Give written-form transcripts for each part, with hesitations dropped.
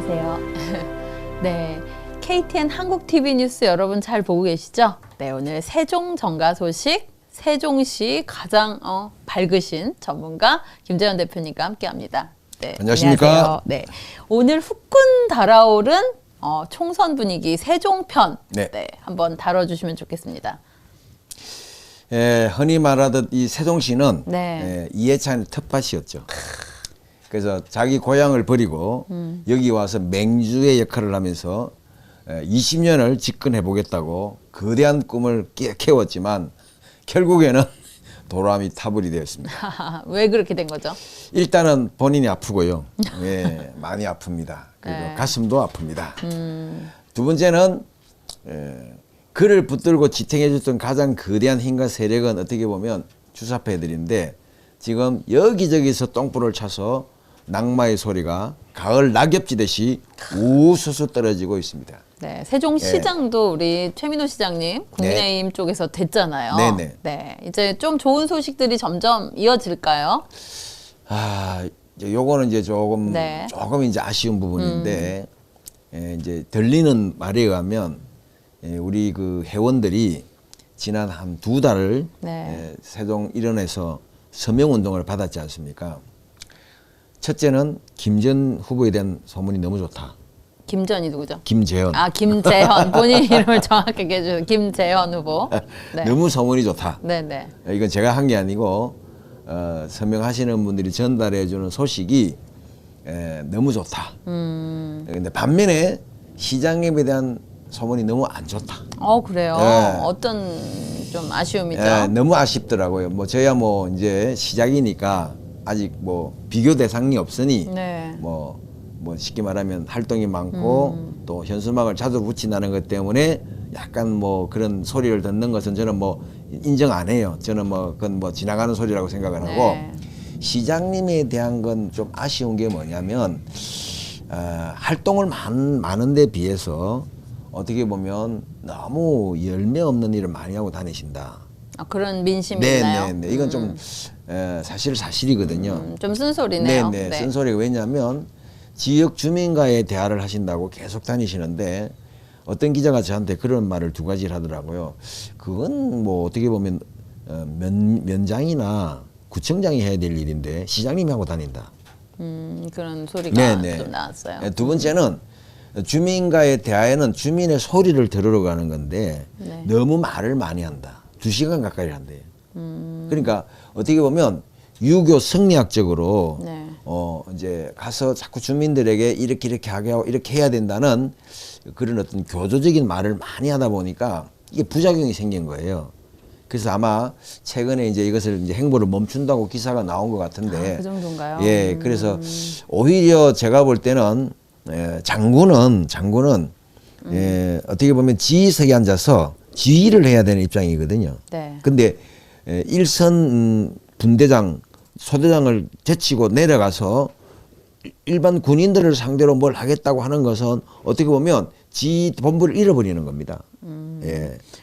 안녕하세요. 네, KTN 한국 TV 뉴스 여러분 잘 보고 계시죠? 네, 오늘 세종 정가 소식, 세종시 가장 밝으신 전문가 김재현 대표님과 함께합니다. 네, 안녕하십니까? 안녕하세요. 네, 오늘 후끈 달아오른 총선 분위기 세종편 네. 한번 다뤄주시면 좋겠습니다. 흔히 말하듯 이 세종시는 네. 이해찬의 텃밭이었죠. 그래서 자기 고향을 버리고 여기 와서 맹주의 역할을 하면서 20년을 집권해 보겠다고 거대한 꿈을 키웠지만 결국에는 도람이 타불이 되었습니다. 왜 그렇게 된 거죠? 일단은 본인이 아프고요. 많이 아픕니다. 그리고 네. 가슴도 아픕니다. 두 번째는 그를 붙들고 지탱해 줬던 가장 거대한 힘과 세력은 어떻게 보면 주사파애들인데 지금 여기저기서 똥불을 차서 낙마의 소리가 가을 낙엽지듯이 우수수 떨어지고 있습니다. 네, 세종시장도 우리 최민호 시장님 국민의힘 쪽에서 됐잖아요. 네네. 네, 이제 좀 좋은 소식들이 점점 이어질까요? 요거는 이제 조금 이제 아쉬운 부분인데 이제 들리는 말에 의하면 우리 그 회원들이 지난 한 2달을 세종 일원에서 서명 운동을 받았지 않습니까? 첫째는 김전 후보에 대한 소문이 너무 좋다. 김전이 누구죠? 김재현. 김재현 본인 이름을 정확하게 해주세요. 김재현 후보. 네. 너무 소문이 좋다. 네네. 이건 제가 한 게 아니고 서명하시는 분들이 전달해 주는 소식이 너무 좋다. 근데 반면에 시장님에 대한 소문이 너무 안 좋다. 그래요? 어떤 좀 아쉬움이죠? 너무 아쉽더라고요. 뭐 저야 뭐 이제 시작이니까 아직 뭐 비교 대상이 없으니 뭐 쉽게 말하면 활동이 많고 또 현수막을 자주 붙인다는 것 때문에 약간 뭐 그런 소리를 듣는 것은 저는 뭐 인정 안 해요. 저는 뭐 그건 뭐 지나가는 소리라고 생각을 하고 시장님에 대한 건 좀 아쉬운 게 뭐냐면 활동을 많은 데 비해서 어떻게 보면 너무 열매 없는 일을 많이 하고 다니신다. 그런 민심이 있나요? 네. 이건 좀 사실이거든요. 좀 쓴소리네요. 네. 쓴소리가 왜냐하면 지역 주민과의 대화를 하신다고 계속 다니시는데 어떤 기자가 저한테 그런 말을 2가지를 하더라고요. 그건 뭐 어떻게 보면 면장이나 구청장이 해야 될 일인데 시장님이 하고 다닌다. 그런 소리가 또 나왔어요. 두 번째는 주민과의 대화에는 주민의 소리를 들으러 가는 건데 너무 말을 많이 한다. 2시간 가까이 한대요. 그러니까 어떻게 보면 유교 성리학적으로 이제 가서 자꾸 주민들에게 이렇게 하게 하고 이렇게 해야 된다는 그런 어떤 교조적인 말을 많이 하다 보니까 이게 부작용이 생긴 거예요. 그래서 아마 최근에 이제 이것을 이제 행보를 멈춘다고 기사가 나온 것 같은데. 그 정도인가요? 그래서 오히려 제가 볼 때는 장군은 어떻게 보면 지휘석에 앉아서 지휘를 해야 되는 입장이거든요. 근데 일선 분대장, 소대장을 제치고 내려가서 일반 군인들을 상대로 뭘 하겠다고 하는 것은 어떻게 보면 지휘 본부를 잃어버리는 겁니다.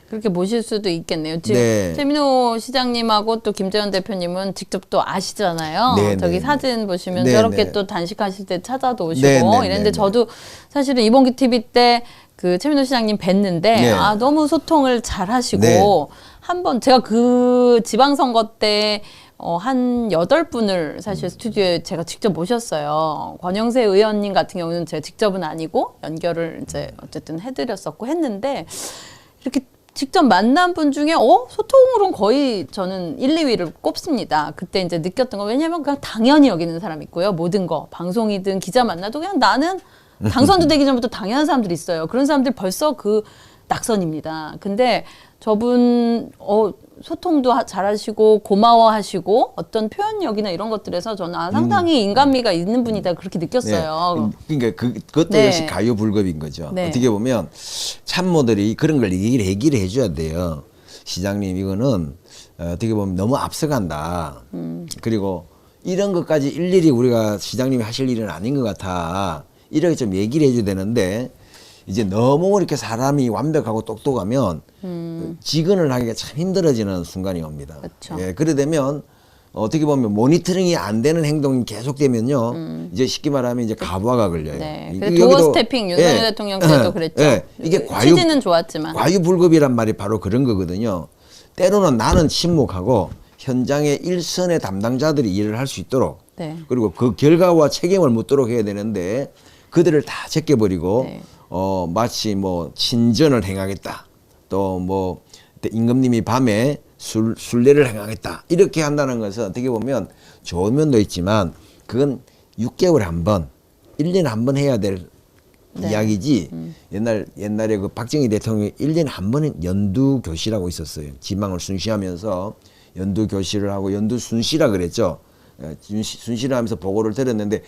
그렇게 보실 수도 있겠네요. 지금 최민호 시장님하고 또 김재현 대표님은 직접 또 아시잖아요. 저기 사진 보시면 저렇게 또 단식하실 때 찾아도 오시고 이랬는데 저도 사실은 이번 TV 때 그 최민호 시장님 뵀는데 너무 소통을 잘 하시고 한번 제가 그 지방선거 때 한 8분을 사실 스튜디오에 제가 직접 모셨어요. 권영세 의원님 같은 경우는 제가 직접은 아니고 연결을 이제 어쨌든 해드렸었고 했는데 이렇게 직접 만난 분 중에 소통으로는 거의 저는 1, 2위를 꼽습니다. 그때 이제 느꼈던 건 왜냐면 그냥 당연히 여기는 사람 있고요. 모든 거 방송이든 기자 만나도 그냥 나는 당선도 되기 전부터 당연한 사람들이 있어요. 그런 사람들 벌써 그 낙선입니다. 근데 저분 소통도 잘하시고 고마워하시고 어떤 표현력이나 이런 것들에서 저는 상당히 인간미가 있는 분이다 그렇게 느꼈어요. 그러니까 그것도 역시 가요불급인 거죠. 어떻게 보면 참모들이 그런 걸 얘기를 해줘야 돼요. 시장님 이거는 어떻게 보면 너무 앞서간다. 그리고 이런 것까지 일일이 우리가 시장님이 하실 일은 아닌 것 같아. 이렇게 좀 얘기를 해줘야 되는데 이제 너무 이렇게 사람이 완벽하고 똑똑하면 직언을 하기가 참 힘들어지는 순간이 옵니다. 그래 되면 어떻게 보면 모니터링이 안 되는 행동이 계속되면요. 이제 쉽게 말하면 이제 가부화가 걸려요. 네. 도어 스태핑 윤석열 대통령 때도 그랬죠. 이게 취지는 좋았지만 과유불급이란 말이 바로 그런 거거든요. 때로는 나는 침묵하고 현장의 일선의 담당자들이 일을 할 수 있도록 네. 그리고 그 결과와 책임을 묻도록 해야 되는데 그들을 다 제껴버리고 네. 마치 뭐 친전을 행하겠다. 또 뭐 임금님이 밤에 순례를 행하겠다. 이렇게 한다는 것은 어떻게 보면 좋은 면도 있지만 그건 6개월에 한 번, 1년에 한 번 해야 될 네. 이야기지. 옛날에 그 박정희 대통령이 1년에 한 번은 연두교시라고 있었어요. 지망을 순시하면서 연두교시를 하고 연두순시라 그랬죠. 순시를 하면서 보고를 들었는데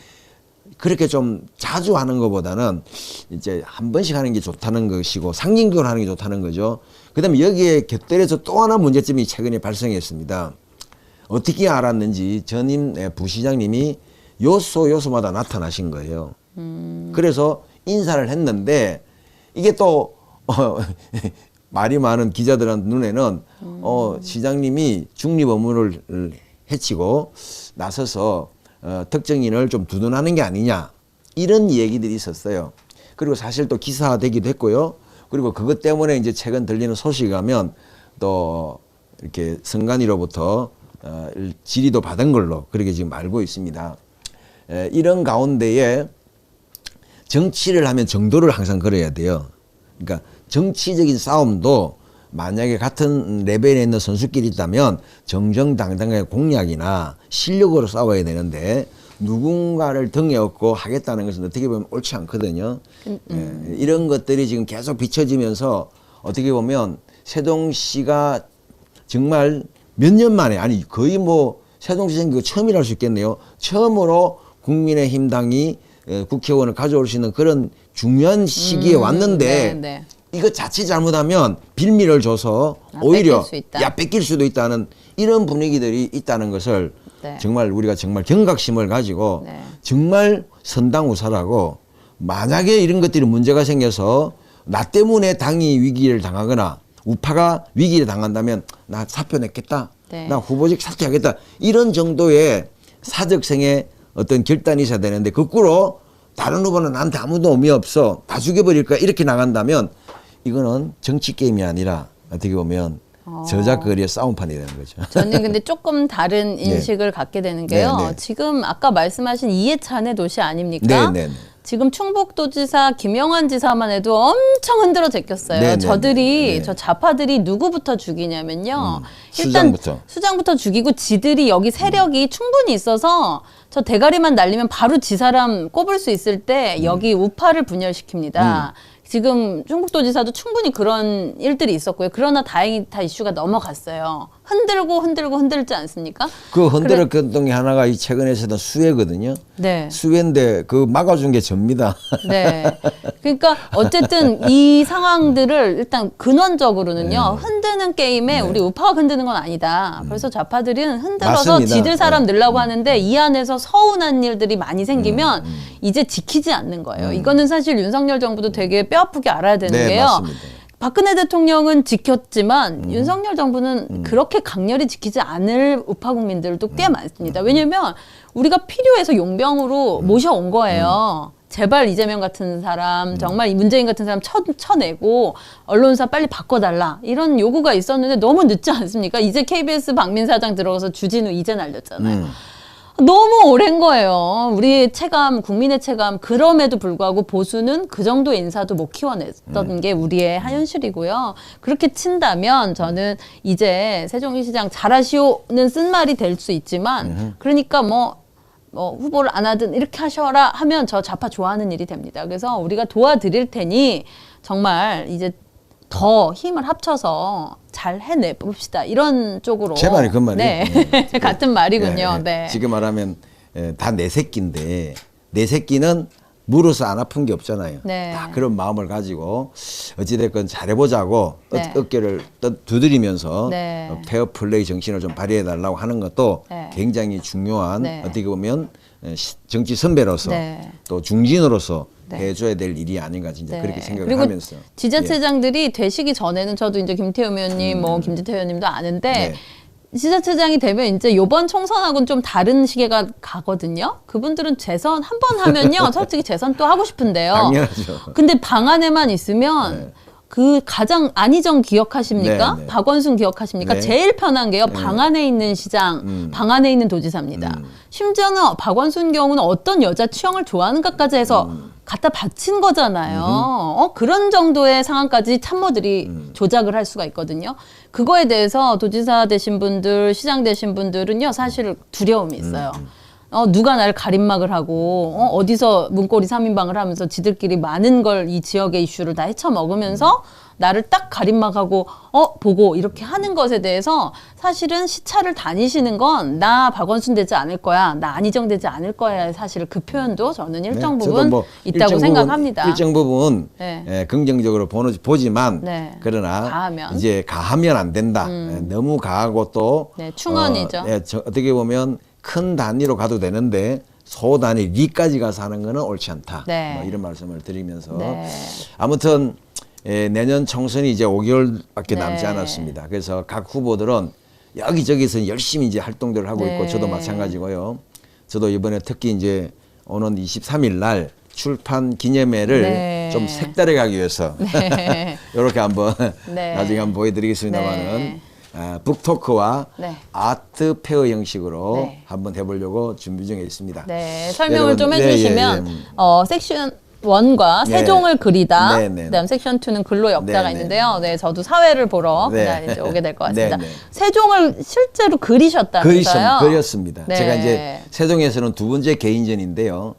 그렇게 좀 자주 하는 것보다는 이제 한 번씩 하는 게 좋다는 것이고 상징적으로 하는 게 좋다는 거죠. 그다음에 여기에 곁들여서 또 하나 문제점이 최근에 발생했습니다. 어떻게 알았는지 전임 부시장님이 요소마다 나타나신 거예요. 그래서 인사를 했는데 이게 또 말이 많은 기자들한테 눈에는 시장님이 중립 업무를 해치고 나서서 특정인을 좀 두둔하는 게 아니냐 이런 얘기들이 있었어요. 그리고 사실 또 기사화되기도 했고요. 그리고 그것 때문에 이제 최근 들리는 소식이 가면 또 이렇게 선관위로부터 질의도 받은 걸로 그렇게 지금 알고 있습니다. 이런 가운데에 정치를 하면 정도를 항상 걸어야 돼요. 그러니까 정치적인 싸움도 만약에 같은 레벨에 있는 선수끼리 있다면 정정당당하게 공약이나 실력으로 싸워야 되는데 누군가를 등에 업고 하겠다는 것은 어떻게 보면 옳지 않거든요. 이런 것들이 지금 계속 비춰지면서 어떻게 보면 세종시가 정말 몇 년 만에 아니 거의 뭐 세종시 생기고 처음이라 할 수 있겠네요. 처음으로 국민의힘 당이 국회의원을 가져올 수 있는 그런 중요한 시기에 왔는데 네. 이거 자칫 잘못하면 빌미를 줘서 오히려 뺏길 수도 있다는 이런 분위기들이 있다는 것을 네. 정말 우리가 정말 경각심을 가지고 네. 정말 선당우사라고 만약에 이런 것들이 문제가 생겨서 나 때문에 당이 위기를 당하거나 우파가 위기를 당한다면 나 사표 냈겠다. 네. 나 후보직 사퇴하겠다. 이런 정도의 사적생의 어떤 결단이 있어야 되는데 거꾸로 다른 후보는 나한테 아무도 의미 없어. 다 죽여버릴까 이렇게 나간다면 이거는 정치 게임이 아니라 어떻게 보면 저작거리의 싸움판이 되는 거죠. 저는 근데 조금 다른 인식을 갖게 되는 게요. 네. 지금 아까 말씀하신 이해찬의 도시 아닙니까? 네. 지금 충북도지사 김영환 지사만 해도 엄청 흔들어 제꼈어요. 저 좌파들이 누구부터 죽이냐면요. 일단 수장부터 죽이고 지들이 여기 세력이 충분히 있어서 저 대가리만 날리면 바로 지 사람 꼽을 수 있을 때 여기 우파를 분열시킵니다. 지금 충북도지사도 충분히 그런 일들이 있었고요. 그러나 다행히 다 이슈가 넘어갔어요. 흔들지 않습니까? 그 흔들었던 게 하나가 이 최근에 있었던 수해거든요. 네. 수해인데 그 막아준 게 접니다. 네. 그러니까 어쨌든 이 상황들을 일단 근원적으로는요. 흔드는 게임에 우리 우파가 흔드는 건 아니다. 그래서 좌파들은 흔들어서 맞습니다. 지들 사람 넣으려고 하는데 이 안에서 서운한 일들이 많이 생기면 이제 지키지 않는 거예요. 이거는 사실 윤석열 정부도 되게 뼈아프게 알아야 되는 게요. 맞습니다. 박근혜 대통령은 지켰지만 윤석열 정부는 그렇게 강렬히 지키지 않을 우파 국민들도 꽤 많습니다. 왜냐하면 우리가 필요해서 용병으로 모셔온 거예요. 제발 이재명 같은 사람, 정말 문재인 같은 사람 쳐내고 언론사 빨리 바꿔달라 이런 요구가 있었는데 너무 늦지 않습니까? 이제 KBS 박민사장 들어가서 주진우 이제 날렸잖아요. 너무 오랜 거예요. 우리의 체감, 국민의 체감. 그럼에도 불구하고 보수는 그 정도 인사도 못 키워냈던 게 우리의 현실이고요. 그렇게 친다면 저는 이제 세종시장 잘하시오는 쓴말이 될 수 있지만 그러니까 뭐 후보를 안 하든 이렇게 하셔라 하면 저 좌파 좋아하는 일이 됩니다. 그래서 우리가 도와드릴 테니 정말 이제 더 힘을 합쳐서 잘 해내봅시다. 이런 쪽으로. 제 말이 그 말이에요. 네. 같은 말이군요. 네. 지금 말하면 다 내 새끼인데 내 새끼는 물어서 안 아픈 게 없잖아요. 네. 다 그런 마음을 가지고 어찌됐건 잘해보자고 네. 어깨를 두드리면서 네. 페어플레이 정신을 좀 발휘해달라고 하는 것도 네. 굉장히 중요한 네. 어떻게 보면 정치 선배로서 네. 또 중진으로서 네. 해줘야 될 일이 아닌가 진짜 네. 그렇게 생각을 그리고 하면서 지자체장들이 되시기 전에는 저도 이제 김태우 의원님, 김진태 의원님도 아는데 시자체장이 되면 이제 요번 총선하고는 좀 다른 시계가 가거든요. 그분들은 재선 한 번 하면요. 솔직히 재선 또 하고 싶은데요. 당연하죠. 근데 방 안에만 있으면 네. 그 가장 안희정 기억하십니까? 네, 네. 박원순 기억하십니까? 네. 제일 편한 게요. 네. 방 안에 있는 시장, 방 안에 있는 도지사입니다. 심지어는 박원순 경우는 어떤 여자 취향을 좋아하는가까지 해서 갖다 바친 거잖아요. 그런 정도의 상황까지 참모들이 조작을 할 수가 있거든요. 그거에 대해서 도지사 되신 분들, 시장 되신 분들은요, 사실 두려움이 있어요. 누가 나를 가림막을 하고 어디서 문고리 3인방을 하면서 지들끼리 많은 걸 이 지역의 이슈를 다 헤쳐먹으면서 나를 딱 가림막하고 보고 이렇게 하는 것에 대해서 사실은 시차를 다니시는 건 나 박원순 되지 않을 거야, 나 안희정 되지 않을 거야. 사실 그 표현도 저는 일정 부분 뭐 있다고 일정 생각합니다. 부분, 일정 부분 네. 긍정적으로 보지만 네. 그러나 가하면. 이제 가하면 안 된다. 너무 가하고 또 네, 충언이죠. 어떻게 보면 큰 단위로 가도 되는데 소 단위 위까지 가서 하는 거는 옳지 않다. 네. 뭐 이런 말씀을 드리면서 네. 아무튼 내년 총선이 이제 5개월밖에 네. 남지 않았습니다. 그래서 각 후보들은 여기저기서 열심히 이제 활동들을 하고 있고 네. 저도 마찬가지고요. 저도 이번에 특히 이제 오는 23일 날 출판 기념회를 네. 좀 색다르게 하기 위해서 네. 이렇게 한번 네. 나중에 한번 보여드리겠습니다만은 네. 북토크와 네. 아트 페어 형식으로 네. 한번 해보려고 준비 중에 있습니다. 네, 설명을 여러분, 좀 해주시면 섹션 1과 네. 세종을 그리다. 네, 네. 그다음 섹션 2는 근로 역자가 네, 네. 있는데요. 네, 저도 사회를 보러 네. 그날 이제 오게 될 것 같습니다. 네, 네. 세종을 실제로 그리셨다면서요? 그렸습니다. 네. 제가 이제 세종에서는 두 번째 개인전인데요.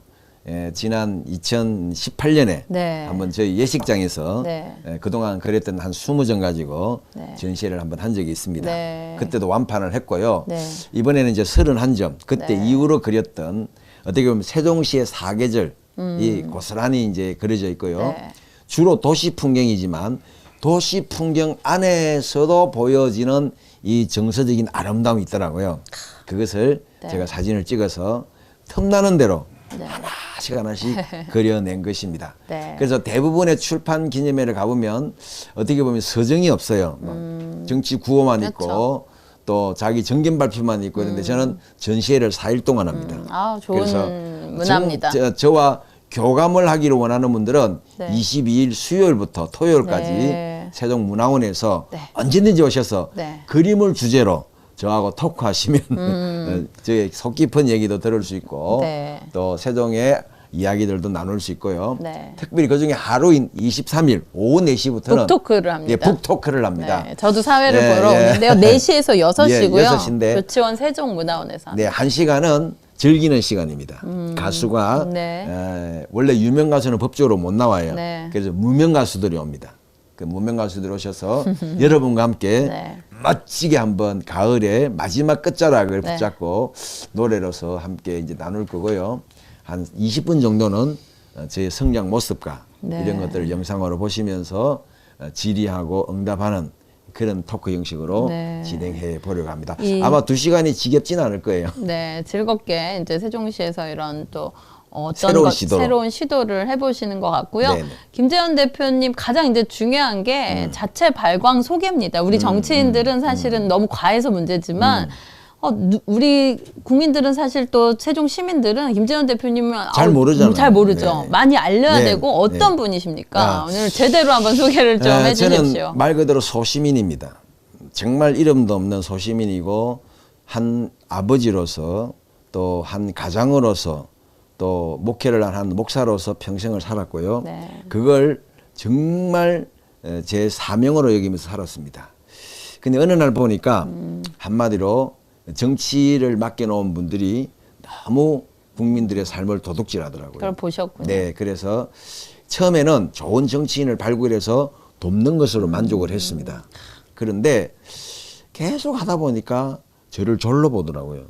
지난 2018년에 네. 한번 저희 예식장에서 네. 그동안 그렸던 한 20점 가지고 네. 전시회를 한번 한 적이 있습니다. 네. 그때도 완판을 했고요. 네. 이번에는 이제 31점, 그때 네. 이후로 그렸던 어떻게 보면 세종시의 사계절 이 고스란히 이제 그려져 있고요. 네. 주로 도시 풍경이지만 도시 풍경 안에서도 보여지는 이 정서적인 아름다움이 있더라고요. 그것을 네. 제가 사진을 찍어서 틈나는 대로 네. 하나씩 하나씩 그려낸 것입니다. 네. 그래서 대부분의 출판 기념회를 가보면 어떻게 보면 서정이 없어요. 뭐 정치 구호만 그렇죠. 있고 또 자기 정견 발표만 있고 그런데 저는 전시회를 4일 동안 합니다. 좋은 그래서 문화입니다. 저와 교감을 하기를 원하는 분들은 네. 22일 수요일부터 토요일까지 네. 세종문화원에서 네. 언제든지 오셔서 네. 그림을 주제로 저하고 토크하시면 저의 속 깊은 얘기도 들을 수 있고 네. 또 세종의 이야기들도 나눌 수 있고요. 네. 특별히 그중에 하루인 23일 오후 4시부터는 북토크를 합니다. 예, 북토크를 합니다. 네, 저도 사회를 예, 보러 예. 오는데요. 4시에서 6시고요. 예, 6시인데. 교치원 세종문화원에서 합니다. 네, 1시간은 즐기는 시간입니다. 가수가 네. 원래 유명 가수는 법적으로 못 나와요. 네. 그래서 무명 가수들이 옵니다. 그 무명 가수들이 오셔서 여러분과 함께 네. 멋지게 한번 가을에 마지막 끝자락을 네. 붙잡고 노래로서 함께 이제 나눌 거고요. 한 20분 정도는 저의 성장 모습과 네. 이런 것들을 영상으로 보시면서 질의하고 응답하는 그런 토크 형식으로 네. 진행해 보려고 합니다. 아마 2시간이 지겹지는 않을 거예요. 네, 즐겁게 이제 세종시에서 이런 또 새로운 시도를 해보시는 것 같고요. 네네. 김재현 대표님 가장 이제 중요한 게 자체 발광 소개입니다. 우리 정치인들은 사실은 너무 과해서 문제지만 우리 국민들은 사실 또 세종 시민들은 김재현 대표님은 잘 모르잖아요. 잘 모르죠. 네. 많이 알려야 네. 되고 어떤 네. 분이십니까? 오늘 제대로 한번 소개를 좀 해주십시오. 저는 말 그대로 소시민입니다. 정말 이름도 없는 소시민이고 한 아버지로서 또 한 가장으로서 또 목회를 한 목사로서 평생을 살았고요. 네. 그걸 정말 제 사명으로 여기면서 살았습니다. 근데 어느 날 보니까 한마디로 정치를 맡겨놓은 분들이 너무 국민들의 삶을 도둑질하더라고요. 그걸 보셨군요. 네, 그래서 처음에는 좋은 정치인을 발굴해서 돕는 것으로 만족을 했습니다. 그런데 계속 하다 보니까 저를 졸로 보더라고요.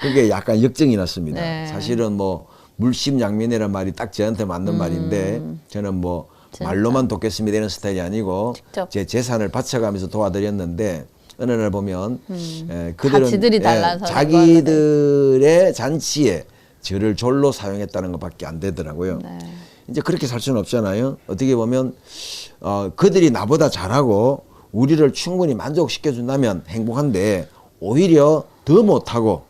그게 약간 역정이 났습니다. 네. 사실은 뭐 물심양면이라는 말이 딱 저한테 맞는 말인데 저는 뭐 말로만 돕겠습니다 이런 스타일이 아니고 직접. 제 재산을 바쳐가면서 도와드렸는데 어느 날 보면 그들은 가치들이 달라서 자기들의 잔치에 저를 졸로 사용했다는 것밖에 안 되더라고요. 네. 이제 그렇게 살 수는 없잖아요. 어떻게 보면 그들이 나보다 잘하고 우리를 충분히 만족시켜 준다면 행복한데 오히려 더 못하고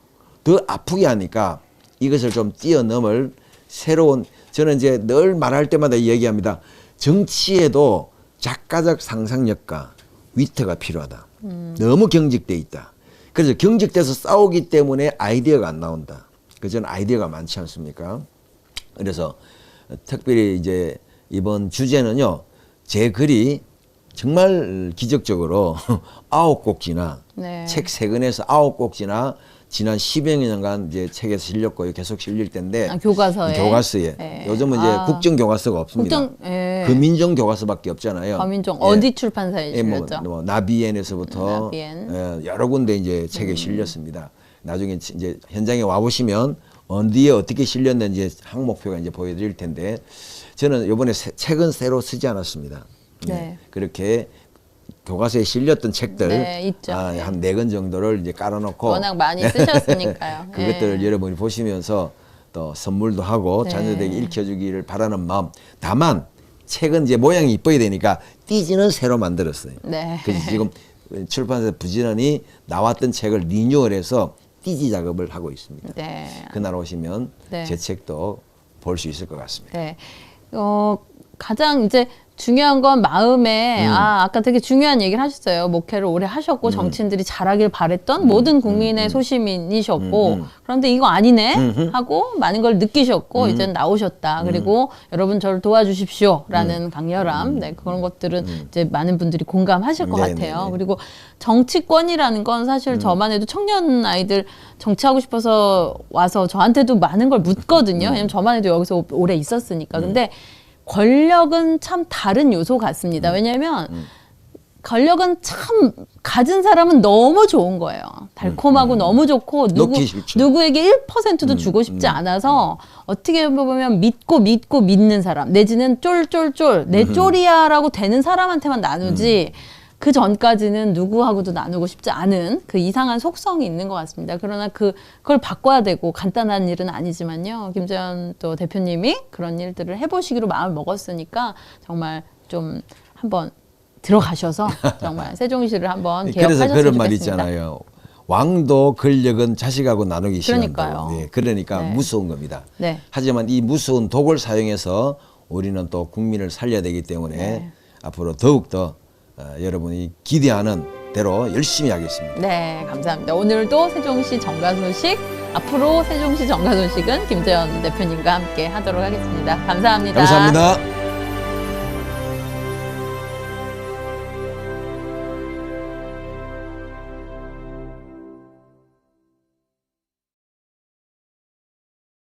더 아프게 하니까 이것을 좀 뛰어넘을 새로운, 저는 이제 늘 말할 때마다 얘기합니다. 정치에도 작가적 상상력과 위트가 필요하다. 너무 경직돼 있다. 그래서 경직돼서 싸우기 때문에 아이디어가 안 나온다. 그 저는 아이디어가 많지 않습니까? 그래서 특별히 이제 이번 주제는요, 제 글이 정말 기적적으로 9꼭지나 네. 책 3권에서 9꼭지나 지난 10여 년간 이제 책에서 실렸고요. 계속 실릴 텐데. 교과서에. 교과서에. 네. 요즘은 이제 국정교과서가 없습니다. 금인정 교과서밖에 없잖아요. 금인정 어디 출판사에 실렸죠? 뭐 나비엔에서부터 나비엔. 여러 군데 이제 책에 실렸습니다. 나중에 이제 현장에 와 보시면 어디에 어떻게 실렸는지 항목표가 이제 보여드릴 텐데, 저는 이번에 책은 새로 쓰지 않았습니다. 네. 그렇게 교과서에 실렸던 책들 있죠. 한 4권 정도를 이제 깔아놓고 워낙 많이 쓰셨으니까요. 그것들을 여러분이 보시면서 또 선물도 하고 자녀들에게 읽혀주기를 바라는 마음. 다만 책은 이제 모양이 이뻐야 되니까 띠지는 새로 만들었어요. 네. 그래서 지금 출판사에서 부지런히 나왔던 책을 리뉴얼해서 띠지 작업을 하고 있습니다. 네. 그날 오시면 제 책도 볼 수 있을 것 같습니다. 네. 가장 이제 중요한 건 마음에 아까 되게 중요한 얘기를 하셨어요. 목회를 오래 하셨고 정치인들이 잘하길 바랬던 모든 국민의 소시민이셨고 그런데 이거 아니네 하고 많은 걸 느끼셨고 이제 나오셨다. 그리고 여러분 저를 도와주십시오라는 강렬함, 그런 것들은 이제 많은 분들이 공감하실 것 같아요. 그리고 정치권이라는 건 사실 저만 해도 청년 아이들 정치하고 싶어서 와서 저한테도 많은 걸 묻거든요. 왜냐면 저만 해도 여기서 오래 있었으니까. 근데 권력은 참 다른 요소 같습니다. 왜냐하면 권력은 참 가진 사람은 너무 좋은 거예요. 달콤하고 너무 좋고 누구에게 1%도 주고 싶지 않아서 어떻게 보면 믿고 믿는 사람 내지는 쫄쫄쫄 내 쫄이야라고 되는 사람한테만 나누지 그 전까지는 누구하고도 나누고 싶지 않은 그 이상한 속성이 있는 것 같습니다. 그러나 그걸 바꿔야 되고 간단한 일은 아니지만요. 김재현 또 대표님이 그런 일들을 해보시기로 마음을 먹었으니까 정말 좀 한번 들어가셔서 정말 세종시를 한번 개혁하셨으면 그래서 그런 말 좋겠습니다. 있잖아요. 왕도 권력은 자식하고 나누기 싫어한다고. 그러니까요. 그러니까 무서운 겁니다. 네. 하지만 이 무서운 독을 사용해서 우리는 또 국민을 살려야 되기 때문에 앞으로 더욱더 여러분이 기대하는 대로 열심히 하겠습니다. 네, 감사합니다. 오늘도 세종시 정가 소식, 앞으로 세종시 정가 소식은 김재현 대표님과 함께 하도록 하겠습니다. 감사합니다. 감사합니다.